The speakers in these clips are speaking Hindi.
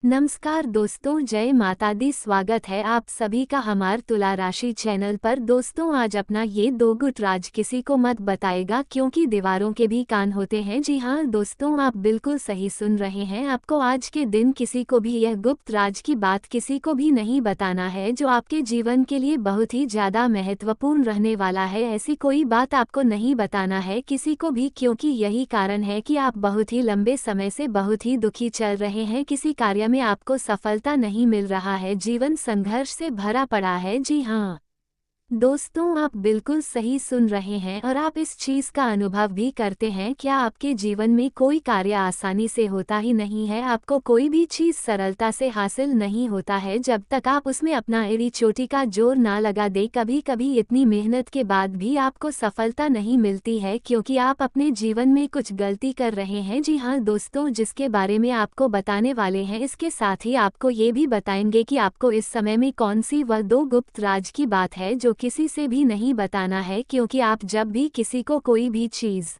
नमस्कार दोस्तों, जय माता दी। स्वागत है आप सभी का हमार तुला राशि चैनल पर। दोस्तों, आज अपना ये दो गुप्त राज किसी को मत बताएगा, क्योंकि दीवारों के भी कान होते हैं। जी हाँ दोस्तों, आप बिल्कुल सही सुन रहे हैं। आपको आज के दिन किसी को भी यह गुप्त राज की बात किसी को भी नहीं बताना है, जो आपके जीवन के लिए बहुत ही ज्यादा महत्वपूर्ण रहने वाला है। ऐसी कोई बात आपको नहीं बताना है किसी को भी, क्योंकि यही कारण है कि आप बहुत ही लंबे समय से बहुत ही दुखी चल रहे हैं। किसी कार्य में आपको सफलता नहीं मिल रहा है, जीवन संघर्ष से भरा पड़ा है। जी हाँ दोस्तों, आप बिल्कुल सही सुन रहे हैं और आप इस चीज का अनुभव भी करते हैं। क्या आपके जीवन में कोई कार्य आसानी से होता ही नहीं है? आपको कोई भी चीज सरलता से हासिल नहीं होता है जब तक आप उसमें अपना एड़ी चोटी का जोर ना लगा दे। कभी कभी इतनी मेहनत के बाद भी आपको सफलता नहीं मिलती है, क्योंकि आप अपने जीवन में कुछ गलती कर रहे हैं। जी हाँ दोस्तों, जिसके बारे में आपको बताने वाले हैं, इसके साथ ही आपको ये भी बताएंगे कि आपको इस समय में कौन सी वह दो गुप्त राज की बात है जो किसी से भी नहीं बताना है। क्योंकि आप जब भी किसी को कोई भी चीज़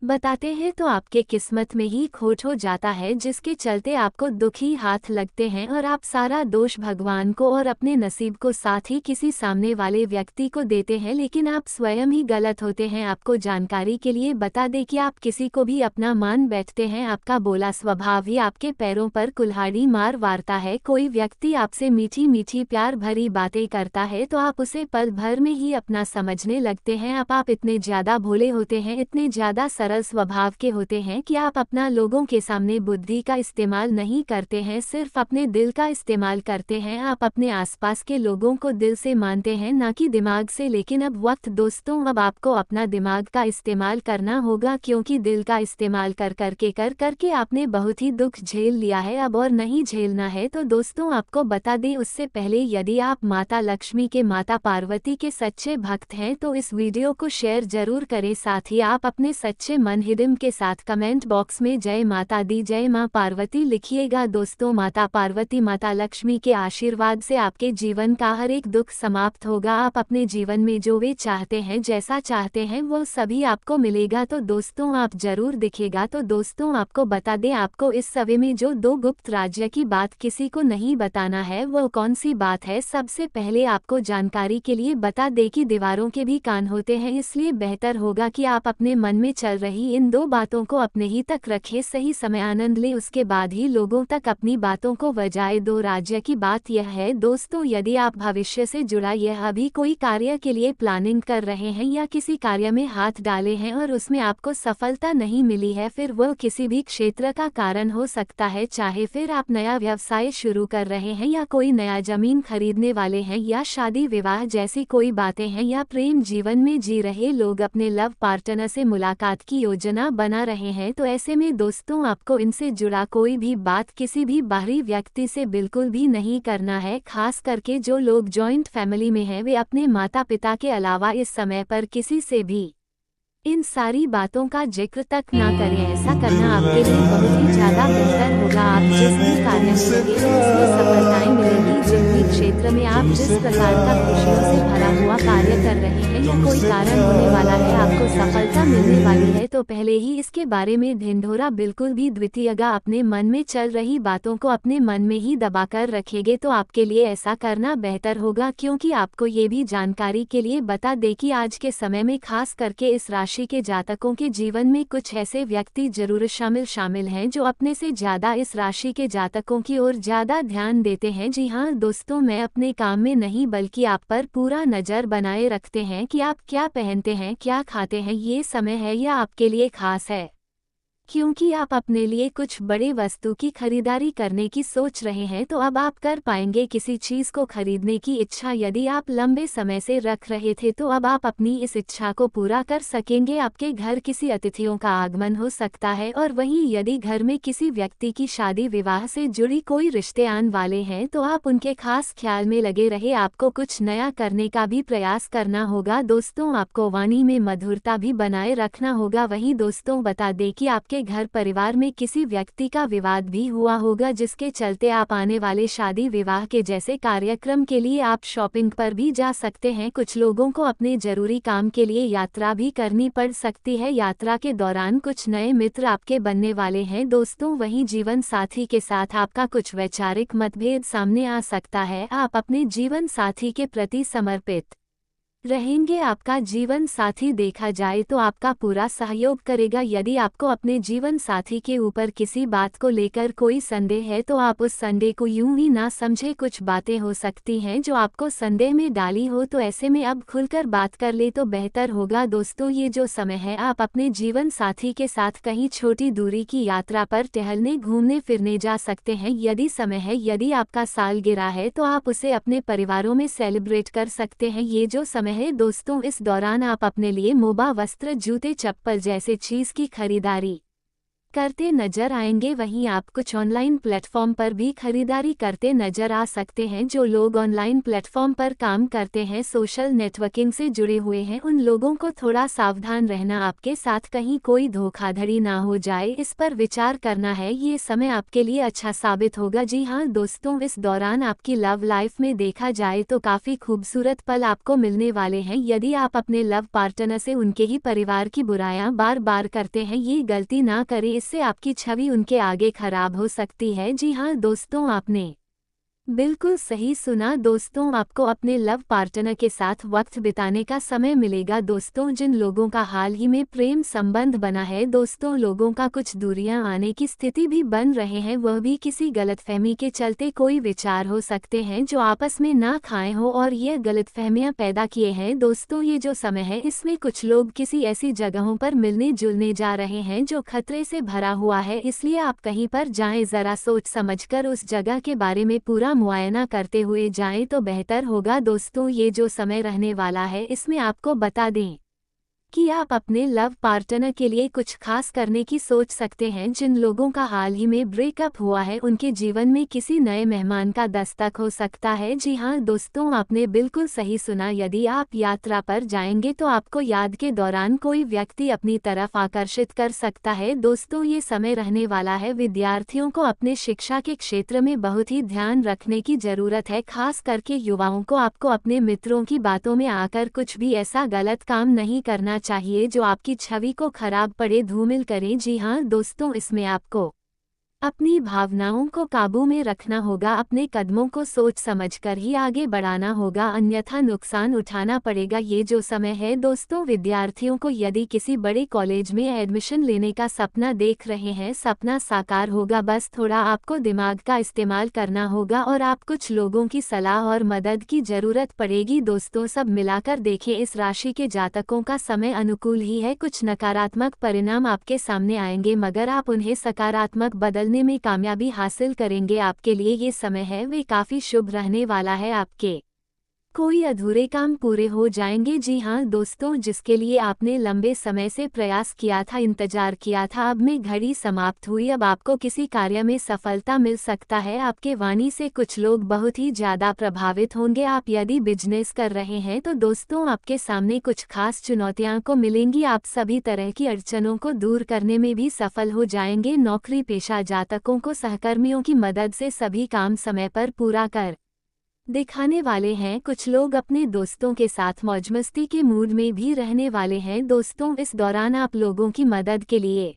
बताते हैं तो आपके किस्मत में ही खोट हो जाता है, जिसके चलते आपको दुखी हाथ लगते हैं और आप सारा दोष भगवान को और अपने नसीब को, साथ ही किसी सामने वाले व्यक्ति को देते हैं। लेकिन आप स्वयं ही गलत होते हैं। आपको जानकारी के लिए बता दें कि आप किसी को भी अपना मान बैठते हैं। आपका बोला स्वभाव ही आपके पैरों पर कुल्हाड़ी मार वारता है। कोई व्यक्ति आपसे मीठी मीठी प्यार भरी बातें करता है तो आप उसे पल भर में ही अपना समझने लगते हैं। आप इतने ज्यादा भोले होते हैं, इतने ज्यादा सरल स्वभाव के होते हैं कि आप अपना लोगों के सामने बुद्धि का इस्तेमाल नहीं करते हैं, सिर्फ अपने दिल का इस्तेमाल करते हैं। आप अपने आसपास के लोगों को दिल से मानते हैं, ना कि दिमाग से। लेकिन अब वक्त दोस्तों, अब आपको अपना दिमाग का इस्तेमाल करना होगा, क्योंकि दिल का इस्तेमाल कर करके आपने बहुत ही दुख झेल लिया है। अब और नहीं झेलना है। तो दोस्तों, आपको बता दें उससे पहले, यदि आप माता लक्ष्मी के, माता पार्वती के सच्चे भक्त हैं तो इस वीडियो को शेयर जरूर करें। साथ ही आप अपने सच्चे मन हिदम के साथ कमेंट बॉक्स में जय माता दी, जय मां पार्वती लिखिएगा। दोस्तों, माता पार्वती, माता लक्ष्मी के आशीर्वाद से आपके जीवन का हर एक दुख समाप्त होगा। आप अपने जीवन में जो वे चाहते हैं, जैसा चाहते हैं, वो सभी आपको मिलेगा। तो दोस्तों, आप जरूर दिखेगा। तो दोस्तों, आपको बता दें, आपको इस समय में जो दो गुप्त राज्य की बात किसी को नहीं बताना है, वो कौन सी बात है। सबसे पहले आपको जानकारी के लिए बता दें कि दीवारों के भी कान होते हैं, इसलिए बेहतर होगा कि आप अपने मन में चल रही इन दो बातों को अपने ही तक रखें। सही समय आनंद ले, उसके बाद ही लोगों तक अपनी बातों को बजाए। दो राज्य की बात यह है दोस्तों, यदि आप भविष्य से जुड़ा यह अभी कोई कार्य के लिए प्लानिंग कर रहे हैं या किसी कार्य में हाथ डाले हैं और उसमें आपको सफलता नहीं मिली है, फिर वह किसी भी क्षेत्र का कारण हो सकता है। चाहे फिर आप नया व्यवसाय शुरू कर रहे हैं, या कोई नया जमीन खरीदने वाले हैं, या शादी विवाह जैसी कोई बातें हैं, या प्रेम जीवन में जी रहे लोग अपने लव पार्टनर से मुलाकात की योजना बना रहे हैं। तो ऐसे में दोस्तों, आपको इनसे जुड़ा कोई भी बात किसी भी बाहरी व्यक्ति से बिल्कुल भी नहीं करना है। खास करके जो लोग जॉइंट फैमिली में हैं, वे अपने माता पिता के अलावा इस समय पर किसी से भी इन सारी बातों का जिक्र तक ना करें। ऐसा करना आपके लिए बहुत ही ज़्यादा बेहतर होगा। आप जिस भी कार्य में लगे हैं, उसमें सफलताएं मिलेंगी। जिस भी क्षेत्र में आप जिस प्रकार का खुशियों से भरा हुआ कार्य कर रहे हैं, या कोई कारण होने वाला है, आपको सफलता मिलने वाली है, तो पहले ही इसके बारे में ढिंढोरा बिल्कुल भी द्वितीयगा अपने मन में चल रही बातों को अपने मन में ही दबाकर रखेंगे तो आपके लिए ऐसा करना बेहतर होगा। क्योंकि आपको ये भी जानकारी के लिए बता दें कि आज के समय में खास करके इस राशि के जातकों के जीवन में कुछ ऐसे व्यक्ति जरूर शामिल हैं जो अपने से ज्यादा इस राशि के जातकों की ओर ज्यादा ध्यान देते हैं। जी हाँ दोस्तों, मैं अपने काम में नहीं बल्कि आप पर पूरा नजर बनाए रखते हैं कि आप क्या पहनते हैं, क्या खाते हैं। ये समय है या आपके लिए खास है, क्योंकि आप अपने लिए कुछ बड़े वस्तु की खरीदारी करने की सोच रहे हैं, तो अब आप कर पाएंगे। किसी चीज को खरीदने की इच्छा यदि आप लंबे समय से रख रहे थे, तो अब आप अपनी इस इच्छा को पूरा कर सकेंगे। आपके घर किसी अतिथियों का आगमन हो सकता है, और वहीं यदि घर में किसी व्यक्ति की शादी विवाह से जुड़ी कोई रिश्ते आने वाले हैं, तो आप उनके खास ख्याल में लगे रहे। आपको कुछ नया करने का भी प्रयास करना होगा। दोस्तों, आपको वाणी में मधुरता भी बनाए रखना होगा। वहीं दोस्तों, बता दें कि आपके आपके घर परिवार में किसी व्यक्ति का विवाद भी हुआ होगा, जिसके चलते आप आने वाले शादी विवाह के जैसे कार्यक्रम के लिए आप शॉपिंग पर भी जा सकते हैं। कुछ लोगों को अपने जरूरी काम के लिए यात्रा भी करनी पड़ सकती है। यात्रा के दौरान कुछ नए मित्र आपके बनने वाले हैं दोस्तों। वहीं जीवन साथी के साथ आपका कुछ वैचारिक मतभेद सामने आ सकता है। आप अपने जीवन साथी के प्रति समर्पित रहेंगे। आपका जीवन साथी देखा जाए तो आपका पूरा सहयोग करेगा। यदि आपको अपने जीवन साथी के ऊपर किसी बात को लेकर कोई संदेह है तो आप उस संदेह को यूं ही ना समझे। कुछ बातें हो सकती हैं जो आपको संदेह में डाली हो, तो ऐसे में अब खुलकर बात कर ले तो बेहतर होगा। दोस्तों, ये जो समय है आप अपने जीवन साथी के साथ कहीं छोटी दूरी की यात्रा पर टहलने घूमने फिरने जा सकते हैं। यदि समय है, यदि आपका सालगिरह है तो आप उसे अपने परिवारों में सेलिब्रेट कर सकते हैं। ये जो समय है दोस्तों, इस दौरान आप अपने लिए मोबा वस्त्र जूते चप्पल जैसे चीज की खरीदारी करते नजर आएंगे। वहीं आप कुछ ऑनलाइन प्लेटफॉर्म पर भी खरीदारी करते नजर आ सकते हैं। जो लोग ऑनलाइन प्लेटफॉर्म पर काम करते हैं, सोशल नेटवर्किंग से जुड़े हुए हैं, उन लोगों को थोड़ा सावधान रहना, आपके साथ कहीं कोई धोखाधड़ी ना हो जाए, इस पर विचार करना है। ये समय आपके लिए अच्छा साबित होगा। जी हाँ दोस्तों, इस दौरान आपकी लव लाइफ में देखा जाए तो काफ़ी खूबसूरत पल आपको मिलने वाले हैं। यदि आप अपने लव पार्टनर से उनके ही परिवार की बुराइयां बार बार करते हैं, ये गलती ना करें, इससे आपकी छवि उनके आगे खराब हो सकती है। जी हाँ दोस्तों, आपने बिल्कुल सही सुना। दोस्तों, आपको अपने लव पार्टनर के साथ वक्त बिताने का समय मिलेगा। दोस्तों, जिन लोगों का हाल ही में प्रेम संबंध बना है, दोस्तों लोगों का कुछ दूरियां आने की स्थिति भी बन रहे हैं, वह भी किसी गलतफहमी के चलते कोई विचार हो सकते हैं जो आपस में ना खाए हो और ये गलतफहमियां पैदा किए हैं। दोस्तों, ये जो समय है इसमें कुछ लोग किसी ऐसी जगहों पर मिलने जुलने जा रहे हैं जो खतरे से भरा हुआ है, इसलिए आप कहीं पर जाएं जरा सोच समझकर उस जगह के बारे में पूरा मुआयना करते हुए जाएं तो बेहतर होगा। दोस्तों, ये जो समय रहने वाला है इसमें आपको बता दें कि आप अपने लव पार्टनर के लिए कुछ खास करने की सोच सकते हैं। जिन लोगों का हाल ही में ब्रेकअप हुआ है, उनके जीवन में किसी नए मेहमान का दस्तक हो सकता है। जी हाँ दोस्तों, आपने बिल्कुल सही सुना। यदि आप यात्रा पर जाएंगे तो आपको याद के दौरान कोई व्यक्ति अपनी तरफ आकर्षित कर सकता है। दोस्तों, ये समय रहने वाला है विद्यार्थियों को अपने शिक्षा के क्षेत्र में बहुत ही ध्यान रखने की जरूरत है। खास करके युवाओं को आपको अपने मित्रों की बातों में आकर कुछ भी ऐसा गलत काम नहीं करना चाहिए जो आपकी छवि को खराब पड़े, धूमिल करें। जी हाँ दोस्तों, इसमें आपको अपनी भावनाओं को काबू में रखना होगा, अपने कदमों को सोच समझकर ही आगे बढ़ाना होगा, अन्यथा नुकसान उठाना पड़ेगा। ये जो समय है दोस्तों, विद्यार्थियों को यदि किसी बड़े कॉलेज में एडमिशन लेने का सपना देख रहे हैं, सपना साकार होगा, बस थोड़ा आपको दिमाग का इस्तेमाल करना होगा और आप कुछ लोगों की सलाह और मदद की जरूरत पड़ेगी। दोस्तों, सब मिलाकर देखें, इस राशि के जातकों का समय अनुकूल ही है। कुछ नकारात्मक परिणाम आपके सामने आएंगे, मगर आप उन्हें सकारात्मक बदलने में कामयाबी हासिल करेंगे। आपके लिए ये समय है वे काफी शुभ रहने वाला है। आपके कोई अधूरे काम पूरे हो जाएंगे। जी हाँ दोस्तों, जिसके लिए आपने लंबे समय से प्रयास किया था, इंतजार किया था, अब में घड़ी समाप्त हुई। अब आपको किसी कार्य में सफलता मिल सकता है। आपके वाणी से कुछ लोग बहुत ही ज्यादा प्रभावित होंगे। आप यदि बिजनेस कर रहे हैं तो दोस्तों आपके सामने कुछ खास चुनौतियां को मिलेंगी। आप सभी तरह की अड़चनों को दूर करने में भी सफल हो जाएंगे। नौकरी पेशा जातकों को सहकर्मियों की मदद से सभी काम समय पर पूरा कर दिखाने वाले हैं। कुछ लोग अपने दोस्तों के साथ मौजमस्ती के मूड में भी रहने वाले हैं। दोस्तों, इस दौरान आप लोगों की मदद के लिए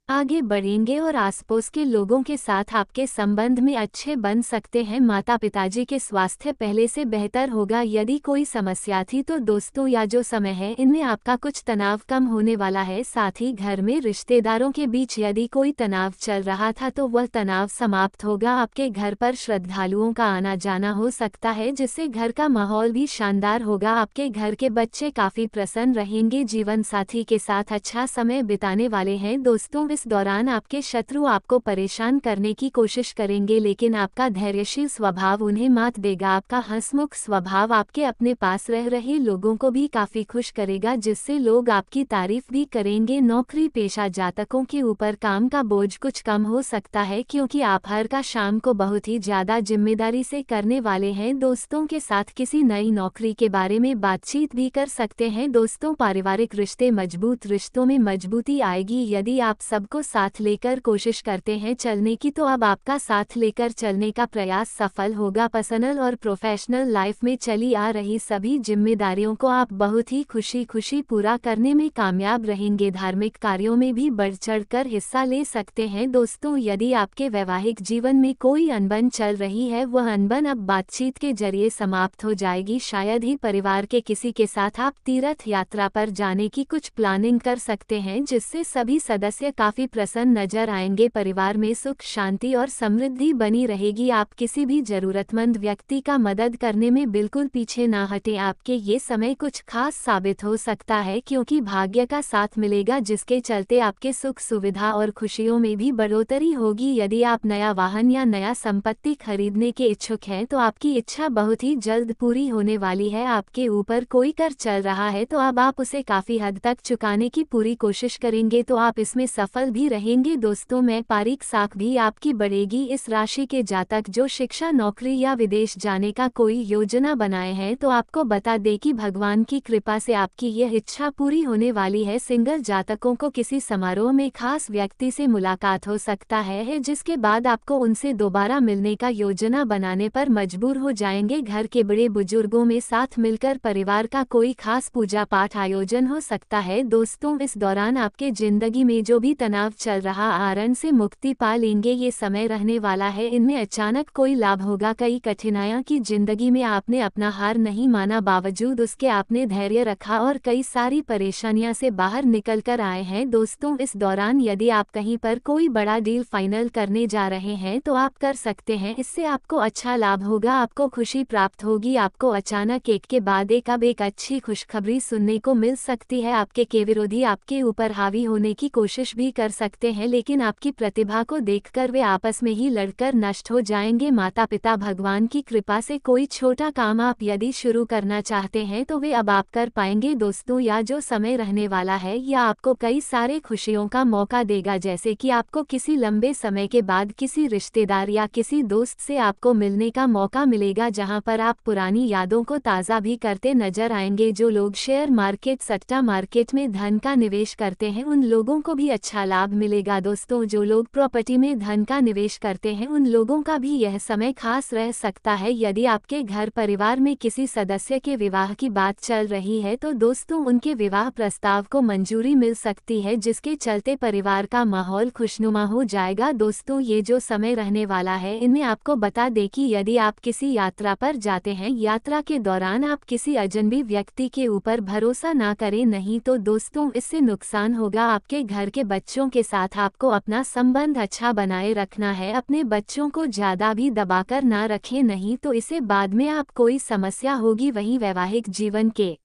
आगे बढ़ेंगे और आसपास के लोगों के साथ आपके संबंध में अच्छे बन सकते हैं। माता पिताजी के स्वास्थ्य पहले से बेहतर होगा। यदि कोई समस्या थी तो दोस्तों, या जो समय है इनमें आपका कुछ तनाव कम होने वाला है। साथ ही घर में रिश्तेदारों के बीच यदि कोई तनाव चल रहा था तो वह तनाव समाप्त होगा। आपके घर पर श्रद्धालुओं का आना जाना हो सकता है, जिससे घर का माहौल भी शानदार होगा। आपके घर के बच्चे काफी प्रसन्न रहेंगे। जीवन साथी के साथ अच्छा समय बिताने वाले हैं। दोस्तों, इस दौरान आपके शत्रु आपको परेशान करने की कोशिश करेंगे, लेकिन आपका धैर्यशील स्वभाव उन्हें मात देगा। आपका हंसमुख स्वभाव आपके अपने पास रह रहे लोगों को भी काफी खुश करेगा, जिससे लोग आपकी तारीफ भी करेंगे। नौकरी पेशा जातकों के ऊपर काम का बोझ कुछ कम हो सकता है, क्योंकि आप हर का शाम को बहुत ही ज्यादा जिम्मेदारी से करने वाले हैं। दोस्तों के साथ किसी नई नौकरी के बारे में बातचीत भी कर सकते हैं। दोस्तों, पारिवारिक रिश्ते मजबूत, रिश्तों में मजबूती आएगी। यदि आप सब को साथ लेकर कोशिश करते हैं चलने की, तो अब आपका साथ लेकर चलने का प्रयास सफल होगा। पर्सनल और प्रोफेशनल लाइफ में चली आ रही सभी जिम्मेदारियों को आप बहुत ही खुशी खुशी पूरा करने में कामयाब रहेंगे। धार्मिक कार्यों में भी बढ़ चढ़कर हिस्सा ले सकते हैं। दोस्तों, यदि आपके वैवाहिक जीवन में कोई अनबन चल रही है, वह अनबन अब बातचीत के जरिए समाप्त हो जाएगी। शायद ही परिवार के किसी के साथ आप तीर्थ यात्रा पर जाने की कुछ प्लानिंग कर सकते हैं, जिससे सभी सदस्य काफी प्रसन्न नजर आएंगे। परिवार में सुख शांति और समृद्धि बनी रहेगी। आप किसी भी जरूरतमंद व्यक्ति का मदद करने में बिल्कुल पीछे ना हटें। आपके ये समय कुछ खास साबित हो सकता है, क्योंकि भाग्य का साथ मिलेगा, जिसके चलते आपके सुख सुविधा और खुशियों में भी बढ़ोतरी होगी। यदि आप नया वाहन या नया संपत्ति खरीदने के इच्छुक हैं, तो आपकी इच्छा बहुत ही जल्द पूरी होने वाली है। आपके ऊपर कोई कर चल रहा है, तो अब आप उसे काफी हद तक चुकाने की पूरी कोशिश करेंगे, तो आप इसमें सफल भी रहेंगे। दोस्तों, मैं पारिक साख भी आपकी बढ़ेगी। इस राशि के जातक जो शिक्षा, नौकरी या विदेश जाने का कोई योजना बनाए हैं, तो आपको बता दें कि भगवान की कृपा से आपकी यह इच्छा पूरी होने वाली है। सिंगल जातकों को किसी समारोह में खास व्यक्ति से मुलाकात हो सकता है, जिसके बाद आपको उनसे दोबारा मिलने का योजना बनाने पर मजबूर हो जाएंगे। घर के बड़े बुजुर्गों में साथ मिलकर परिवार का कोई खास पूजा पाठ आयोजन हो सकता है। दोस्तों, इस दौरान आपके जिंदगी में जो भी तनाव चल रहा आरण से मुक्ति पा लेंगे। ये समय रहने वाला है, इनमें अचानक कोई लाभ होगा। कई कठिनाइयों की जिंदगी में आपने अपना हार नहीं माना, बावजूद उसके आपने धैर्य रखा और कई सारी परेशानियां से बाहर निकल कर आए हैं। दोस्तों, इस दौरान यदि आप कहीं पर कोई बड़ा डील फाइनल करने जा रहे हैं, तो आप कर सकते हैं। इससे आपको अच्छा लाभ होगा, आपको खुशी प्राप्त होगी। आपको अचानक एक के बाद एक अब एक अच्छी खुशखबरी सुनने को मिल सकती है। आपके के विरोधी आपके ऊपर हावी होने की कोशिश भी कर सकते हैं, लेकिन आपकी प्रतिभा को देखकर वे आपस में ही लड़कर नष्ट हो जाएंगे। माता पिता, भगवान की कृपा से कोई छोटा काम आप यदि शुरू करना चाहते हैं, तो वे अब आप कर पाएंगे। दोस्तों, या जो समय रहने वाला है, यह आपको कई सारे खुशियों का मौका देगा, जैसे कि आपको किसी लंबे समय के बाद किसी रिश्तेदार या किसी दोस्त से आपको मिलने का मौका मिलेगा, जहां पर आप पुरानी यादों को ताज़ा भी करते नजर आएंगे। जो लोग शेयर मार्केट, सट्टा मार्केट में धन का निवेश करते हैं, उन लोगों को भी अच्छा लाभ मिलेगा। दोस्तों, जो लोग प्रॉपर्टी में धन का निवेश करते हैं, उन लोगों का भी यह समय खास रह सकता है। यदि आपके घर परिवार में किसी सदस्य के विवाह की बात चल रही है, तो दोस्तों उनके विवाह प्रस्ताव को मंजूरी मिल सकती है, जिसके चलते परिवार का माहौल खुशनुमा हो जाएगा। दोस्तों, ये जो समय रहने वाला है, इनमें आपको बता दें कि यदि आप किसी यात्रा पर जाते हैं, यात्रा के दौरान आप किसी अजनबी व्यक्ति के ऊपर भरोसा ना करें, नहीं तो दोस्तों इससे नुकसान होगा। आपके घर के बच्चों के साथ आपको अपना संबंध अच्छा बनाए रखना है। अपने बच्चों को ज्यादा भी दबाकर ना रखें, नहीं तो इसे बाद में आप कोई समस्या होगी। वहीं वैवाहिक जीवन के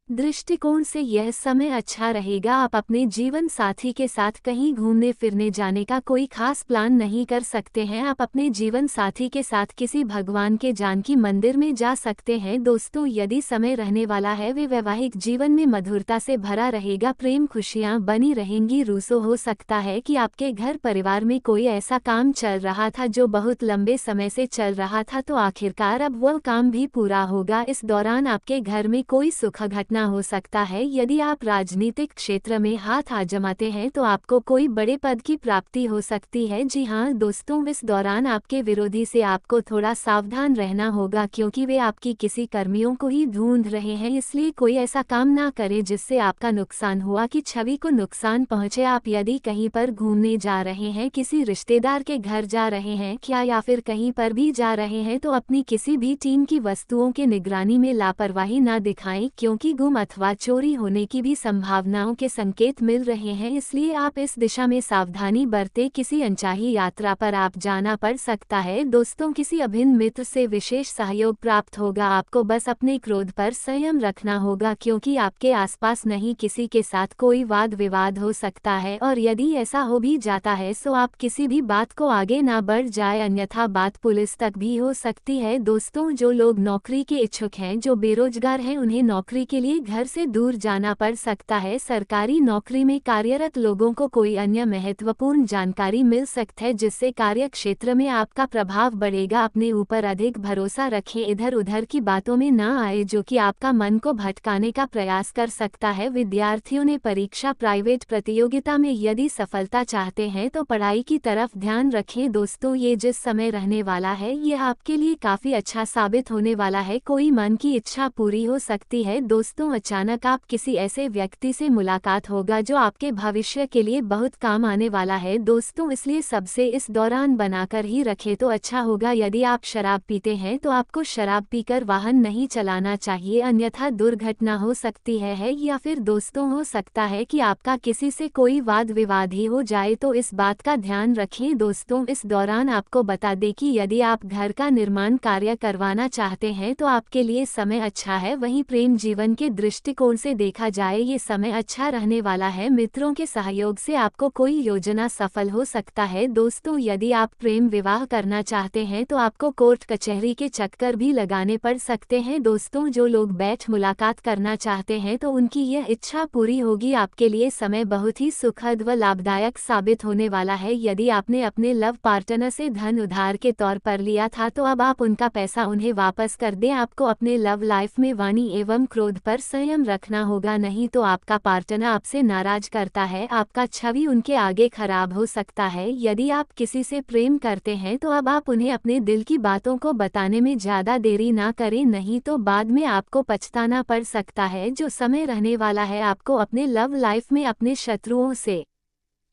दृष्टिकोण से यह समय अच्छा रहेगा। आप अपने जीवन साथी के साथ कहीं घूमने फिरने जाने का कोई खास प्लान नहीं कर सकते हैं। आप अपने जीवन साथी के साथ किसी भगवान के जानकी मंदिर में जा सकते हैं। दोस्तों, यदि समय रहने वाला है, वे वैवाहिक जीवन में मधुरता से भरा रहेगा, प्रेम खुशियां बनी रहेंगी। रूसो हो सकता है कि आपके घर परिवार में कोई ऐसा काम चल रहा था जो बहुत लंबे समय से चल रहा था, तो आखिरकार अब वह काम भी पूरा होगा। इस दौरान आपके घर में कोई सुख घटना हो सकता है। यदि आप राजनीतिक क्षेत्र में हाथ आजमाते हैं, तो आपको कोई बड़े पद की प्राप्ति हो सकती है। जी हाँ दोस्तों, इस दौरान आपके विरोधी से आपको थोड़ा सावधान रहना होगा, क्योंकि वे आपकी किसी कर्मियों को ही ढूंढ रहे हैं। इसलिए कोई ऐसा काम ना करें जिससे आपका नुकसान हुआ कि छवि को नुकसान पहुंचे। आप यदि कहीं पर घूमने जा रहे हैं, किसी रिश्तेदार के घर जा रहे हैं क्या, या फिर कहीं पर भी जा रहे हैं, तो अपनी किसी भी टीम की वस्तुओं के निगरानी में लापरवाही ना दिखाएं, क्योंकि गुम अथवा चोरी होने की भी संभावनाओं के संकेत मिल रहे हैं। इसलिए आप इस दिशा में सावधानी बरतें। किसी अनचाही यात्रा पर आप जाना पड़ सकता है। दोस्तों, किसी अभिन्न मित्र से विशेष सहयोग प्राप्त होगा। आपको बस अपने क्रोध पर संयम रखना होगा, क्योंकि आपके आसपास नहीं किसी के साथ कोई वाद विवाद हो सकता है, और यदि ऐसा हो भी जाता है, तो आप किसी भी बात को आगे ना बढ़ जाए, अन्यथा बात पुलिस तक भी हो सकती है। दोस्तों, जो लोग नौकरी के इच्छुक हैं, जो बेरोजगार हैं, उन्हें नौकरी के लिए लिए घर से दूर जाना पड़ सकता है। सरकारी नौकरी में कार्यरत लोगों को कोई अन्य महत्वपूर्ण जानकारी मिल सकती है जिससे कार्य क्षेत्र में आपका प्रभाव बढ़ेगा। अपने ऊपर अधिक भरोसा रखें, इधर उधर की बातों में ना आए जो कि आपका मन को भटकाने का प्रयास कर सकता है। विद्यार्थियों ने परीक्षा प्राइवेट प्रतियोगिता में यदि सफलता चाहते हैं तो पढ़ाई की तरफ ध्यान रखें। दोस्तों, ये जिस समय रहने वाला है यह आपके लिए काफ़ी अच्छा साबित होने वाला है। कोई मन की इच्छा पूरी हो सकती है। दोस्तों, अचानक आप किसी ऐसे व्यक्ति से मुलाकात होगा जो आपके भविष्य के लिए बहुत काम आने वाला है। दोस्तों, इसलिए सबसे इस दौरान बनाकर ही रखें तो अच्छा होगा। यदि आप शराब पीते हैं तो आपको शराब पीकर वाहन नहीं चलाना चाहिए, अन्यथा दुर्घटना हो सकती है। या फिर दोस्तों, हो सकता है कि आपका किसी से कोई वाद विवाद ही हो जाए, तो इस बात का ध्यान रखें। दोस्तों, इस दौरान आपको बता दें कि यदि आप घर का निर्माण कार्य करवाना चाहते हैं तो आपके लिए समय अच्छा है। वहीं प्रेम जीवन के दृष्टिकोण से देखा जाए ये समय अच्छा रहने वाला है। मित्रों के सहयोग से आपको कोई योजना सफल हो सकता है। दोस्तों, यदि आप प्रेम विवाह करना चाहते हैं तो आपको कोर्ट कचहरी के चक्कर भी लगाने पड़ सकते हैं। दोस्तों, जो लोग बैठ मुलाकात करना चाहते हैं तो उनकी यह इच्छा पूरी होगी। आपके लिए समय बहुत ही सुखद व लाभदायक साबित होने वाला है। यदि आपने अपने लव पार्टनर से धन उधार के तौर पर लिया था तो अब आप उनका पैसा उन्हें वापस कर दें। आपको अपने लव लाइफ में वाणी एवं क्रोध पर संयम रखना होगा, नहीं तो आपका पार्टनर आपसे नाराज करता है, आपका छवि उनके आगे खराब हो सकता है। यदि आप किसी से प्रेम करते हैं तो अब आप उन्हें अपने दिल की बातों को बताने में ज़्यादा देरी ना करें, नहीं तो बाद में आपको पछताना पड़ सकता है। जो समय रहने वाला है आपको अपने लव लाइफ में अपने शत्रुओं से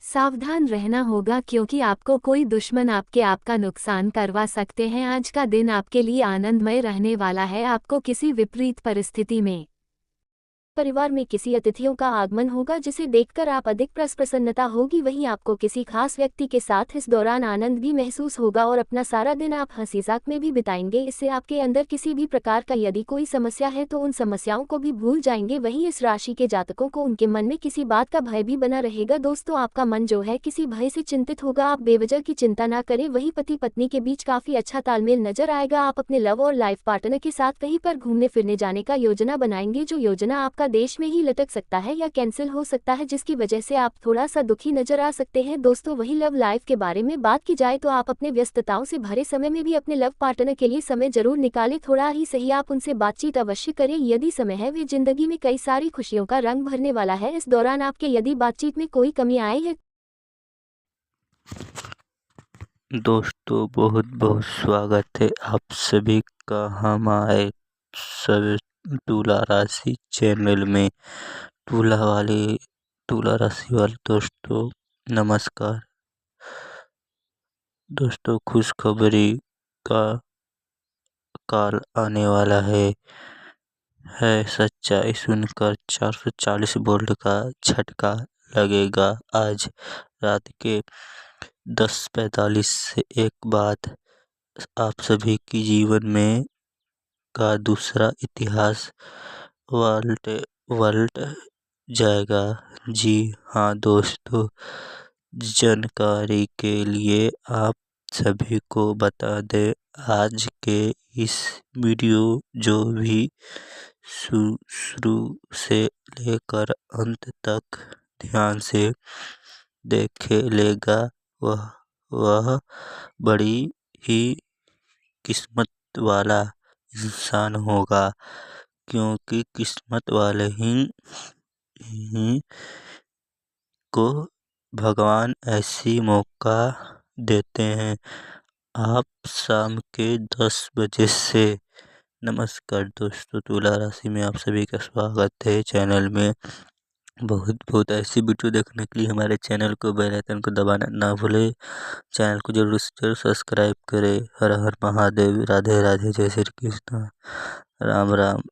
सावधान रहना होगा, क्योंकि आपको कोई दुश्मन आपका नुकसान करवा सकते हैं। आज का दिन आपके लिए आनंदमय रहने वाला है। आपको किसी विपरीत परिस्थिति में परिवार में किसी अतिथियों का आगमन होगा जिसे देखकर आप अधिक प्रसन्नता होगी। वहीं आपको किसी खास व्यक्ति के साथ इस दौरान आनंद भी महसूस होगा और अपना सारा दिन आप हंसी मजाक में भी बिताएंगे। इससे आपके अंदर किसी भी प्रकार का यदि कोई समस्या है तो उन समस्याओं को भी भूल जाएंगे। वहीं इस राशि के जातकों को उनके मन में किसी बात का भय भी बना रहेगा। दोस्तों, आपका मन जो है किसी भय से चिंतित होगा, आप बेवजह की चिंता ना करें। वहीं पति पत्नी के बीच काफी अच्छा तालमेल नजर आएगा। आप अपने लव और लाइफ पार्टनर के साथ कहीं पर घूमने फिरने जाने का योजना बनाएंगे। जो योजना आपका देश में ही लटक सकता है या कैंसिल हो सकता है, जिसकी वजह से आप थोड़ा सा दुखी नजर आ सकते हैं। दोस्तों, वही लव लाइफ के बारे में बात की जाए तो आप अपने व्यस्तताओं से भरे समय में भी अपने लव पार्टनर के लिए समय जरूर निकालें। थोड़ा ही सही आप उनसे बातचीत अवश्य करें। यदि समय है वे जिंदगी में कई सारी खुशियों का रंग भरने वाला है। इस दौरान आपके यदि बातचीत में कोई कमी आई है। दोस्तों, बहुत बहुत स्वागत है आप सभी का हमारे सब तुला राशि चैनल में। तुला राशि वाले दोस्तों, नमस्कार। दोस्तों, खुशखबरी का काल आने वाला है सच्चाई सुनकर 440 वोल्ट का झटका लगेगा। आज रात के 10:45 से एक बाद आप सभी की जीवन में का दूसरा इतिहास पलट जाएगा। जी हाँ दोस्तों, जानकारी के लिए आप सभी को बता दें, आज के इस वीडियो जो भी शुरू से लेकर अंत तक ध्यान से देखे लेगा वह बड़ी ही किस्मत वाला इंसान होगा, क्योंकि किस्मत वाले ही को भगवान ऐसी मौका देते हैं। आप शाम के 10 बजे से नमस्कार दोस्तों, तुला राशि में आप सभी का स्वागत है। चैनल में बहुत बहुत ऐसी वीडियो देखने के लिए हमारे चैनल को बेल आइकन को दबाना ना भूले। चैनल को जरूर जरूर सब्सक्राइब करें। हर हर महादेव, राधे राधे, जय श्री कृष्ण, राम राम।